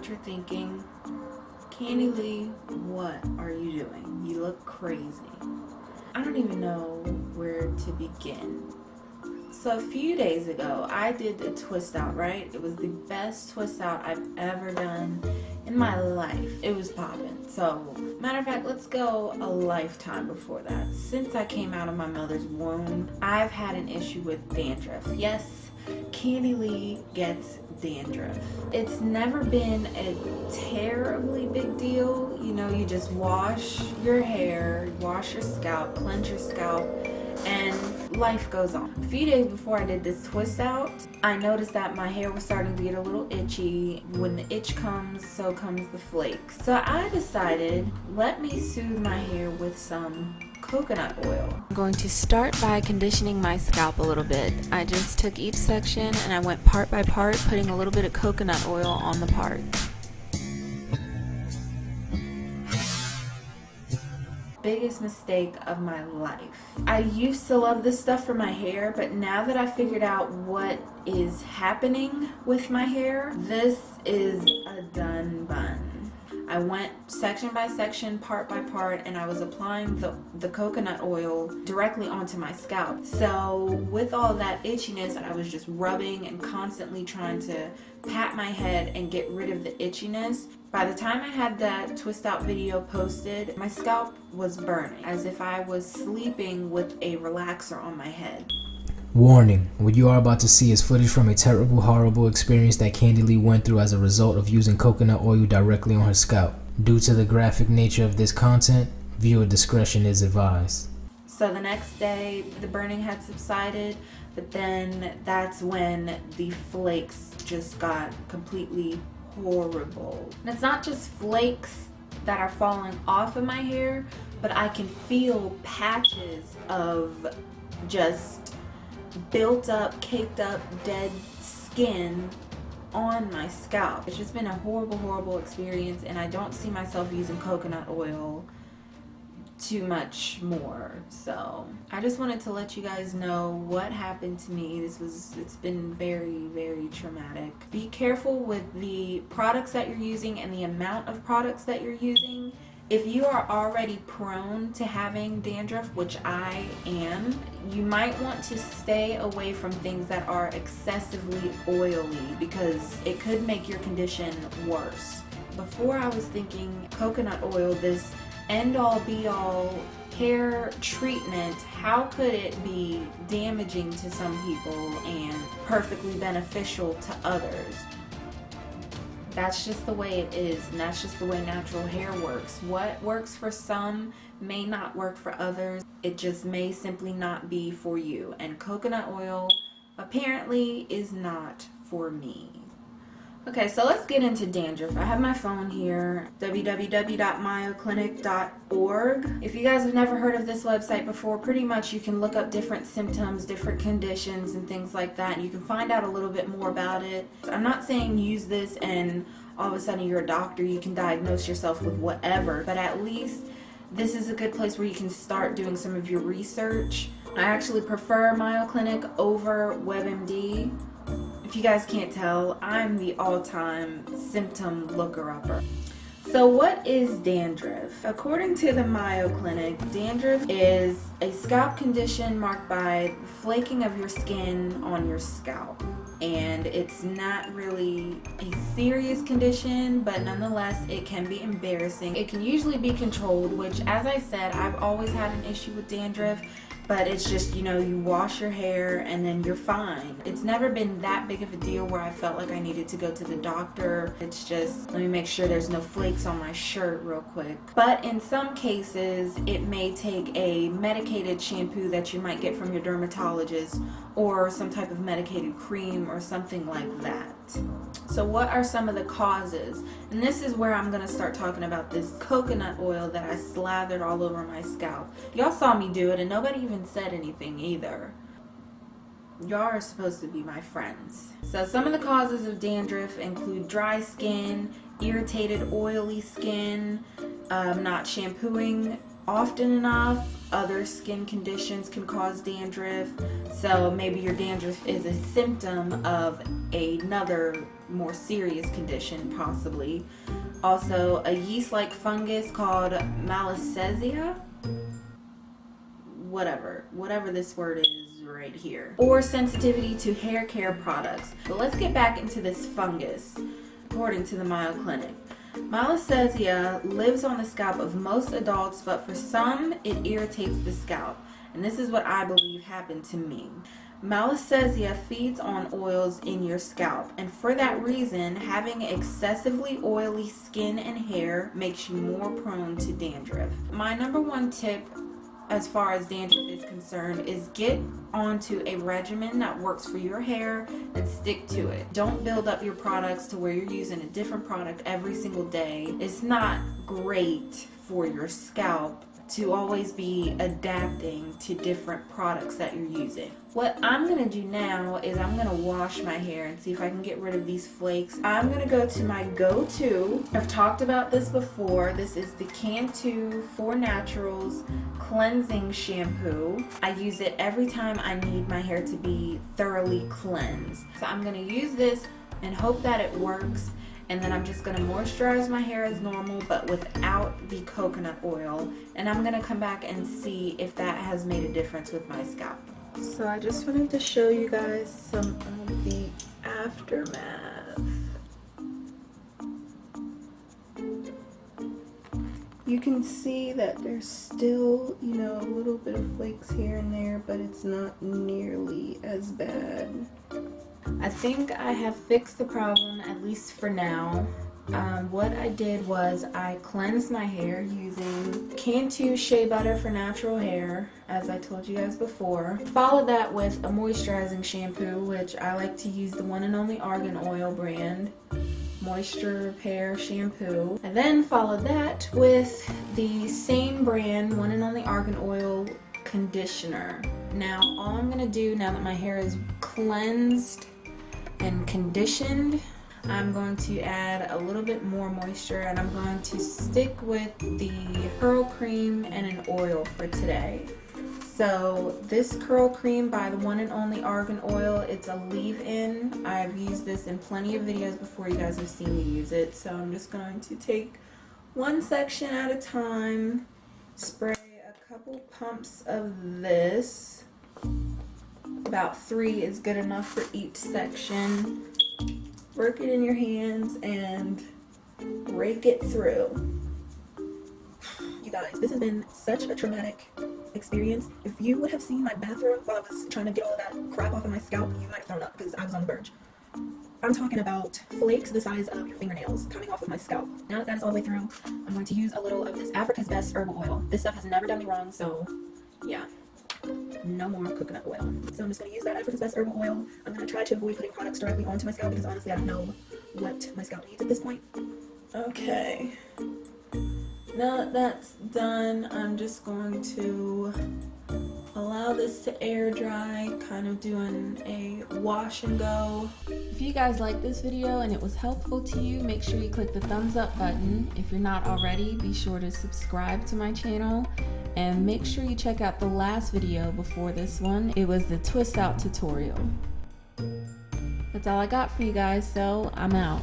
what you're thinking. Candy Lee, what are you doing? You look crazy. I don't even know where to begin. So a few days ago, I did the twist out, right? It was the best twist out I've ever done in my life. It was popping. So, matter of fact, let's go a lifetime before that. Since I came out of my mother's womb, I've had an issue with dandruff. Yes, Candy Lee gets dandruff. It's never been a terribly big deal. You know, you just wash your hair, wash your scalp, cleanse your scalp, and life goes on. A few days before I did this twist out, I noticed that my hair was starting to get a little itchy. When the itch comes, so comes the flakes. So I decided, let me soothe my hair with some coconut oil. I'm going to start by conditioning my scalp a little bit. I just took each section and I went part by part, putting a little bit of coconut oil on the part. Biggest mistake of my life. I used to love this stuff for my hair, but now that I figured out what is happening with my hair, this is a done bun. I went section by section, part by part, and I was applying the coconut oil directly onto my scalp. So with all that itchiness, I was just rubbing and constantly trying to pat my head and get rid of the itchiness. By the time I had that twist out video posted, my scalp was burning, as if I was sleeping with a relaxer on my head. Warning, what you are about to see is footage from a terrible, horrible experience that Candy Lee went through as a result of using coconut oil directly on her scalp. Due to the graphic nature of this content, viewer discretion is advised. So the next day, the burning had subsided, but then that's when the flakes just got completely horrible. And it's not just flakes that are falling off of my hair, but I can feel patches of just built up, caked up, dead skin on my scalp. It's just been a horrible, horrible experience, and I don't see myself using coconut oil too much more. So I just wanted to let you guys know what happened to me. It's been very, very traumatic. Be careful with the products that you're using and the amount of products that you're using. If you are already prone to having dandruff, which I am, you might want to stay away from things that are excessively oily because it could make your condition worse. Before I was thinking coconut oil, this end-all be-all hair treatment, how could it be damaging to some people and perfectly beneficial to others? That's just the way it is, and that's just the way natural hair works. What works for some may not work for others. It just may simply not be for you. And coconut oil apparently is not for me. Okay, so let's get into dandruff. I have my phone here, www.mayoclinic.org. If you guys have never heard of this website before, pretty much you can look up different symptoms, different conditions, and things like that, and you can find out a little bit more about it. I'm not saying use this and all of a sudden you're a doctor, you can diagnose yourself with whatever, but at least this is a good place where you can start doing some of your research. I actually prefer Mayo Clinic over WebMD. If you guys can't tell, I'm the all-time symptom looker-upper. So what is dandruff? According to the Mayo Clinic, dandruff is a scalp condition marked by flaking of your skin on your scalp. And it's not really a serious condition, but nonetheless it can be embarrassing. It can usually be controlled, which, as I said, I've always had an issue with dandruff. But it's just, you know, you wash your hair and then you're fine. It's never been that big of a deal where I felt like I needed to go to the doctor. It's just, let me make sure there's no flakes on my shirt real quick. But in some cases, it may take a medicated shampoo that you might get from your dermatologist or some type of medicated cream or something like that. So what are some of the causes? And this is where I'm gonna start talking about this coconut oil that I slathered all over my scalp. Y'all saw me do it and nobody even said anything either. Y'all are supposed to be my friends. So some of the causes of dandruff include dry skin, irritated oily skin, not shampooing often enough, other skin conditions can cause dandruff. So maybe your dandruff is a symptom of another more serious condition, possibly. Also, a yeast-like fungus called Malassezia, whatever this word is right here, or sensitivity to hair care products. But let's get back into this fungus. According to the Mayo Clinic, Malassezia lives on the scalp of most adults, but for some it irritates the scalp, and this is what I believe happened to me. Malassezia feeds on oils in your scalp, and for that reason, having excessively oily skin and hair makes you more prone to dandruff. My number one tip as far as dandruff is concerned is get onto a regimen that works for your hair and stick to it. Don't build up your products to where you're using a different product every single day. It's not great for your scalp to always be adapting to different products that you're using. What I'm gonna do now is I'm gonna wash my hair and see if I can get rid of these flakes. I'm gonna go to my go-to. I've talked about this before. This is the Cantu 4 Naturals Cleansing Shampoo. I use it every time I need my hair to be thoroughly cleansed. So I'm gonna use this and hope that it works. And then I'm just going to moisturize my hair as normal, but without the coconut oil. And I'm going to come back and see if that has made a difference with my scalp. So I just wanted to show you guys some of the aftermath. You can see that there's still, you know, a little bit of flakes here and there, but it's not nearly as bad. I think I have fixed the problem, at least for now. What I did was I cleansed my hair using Cantu Shea Butter for natural hair, as I told you guys before. Followed that with a moisturizing shampoo, which I like to use the one and only Argan oil brand Moisture Repair Shampoo. And then followed that with the same brand, one and only Argan oil conditioner. Now all I'm going to do now that my hair is cleansed and conditioned, I'm going to add a little bit more moisture, and I'm going to stick with the curl cream and an oil for today. So this curl cream by the one and only Argan oil, it's a leave-in. I've used this in plenty of videos before. You guys have seen me use it. So I'm just going to take one section at a time, spray a couple pumps of this. About 3 is good enough for each section. Work it in your hands and rake it through. You guys, this has been such a traumatic experience. If you would have seen my bathroom while I was trying to get all that crap off of my scalp, you might have thrown up because I was on the verge. I'm talking about flakes the size of your fingernails coming off of my scalp. Now that that is all the way through, I'm going to use a little of this Africa's Best Herbal Oil. This stuff has never done me wrong, so yeah. No more coconut oil. So I'm just going to use that Africa's Best Herbal Oil. I'm going to try to avoid putting products directly onto my scalp because honestly I don't know what my scalp needs at this point. Okay. Now that that's done, I'm just going to allow this to air dry, kind of doing a wash and go. If you guys liked this video and it was helpful to you, make sure you click the thumbs up button. If you're not already, be sure to subscribe to my channel. And make sure you check out the last video before this one. It was the twist out tutorial. That's all I got for you guys, so I'm out.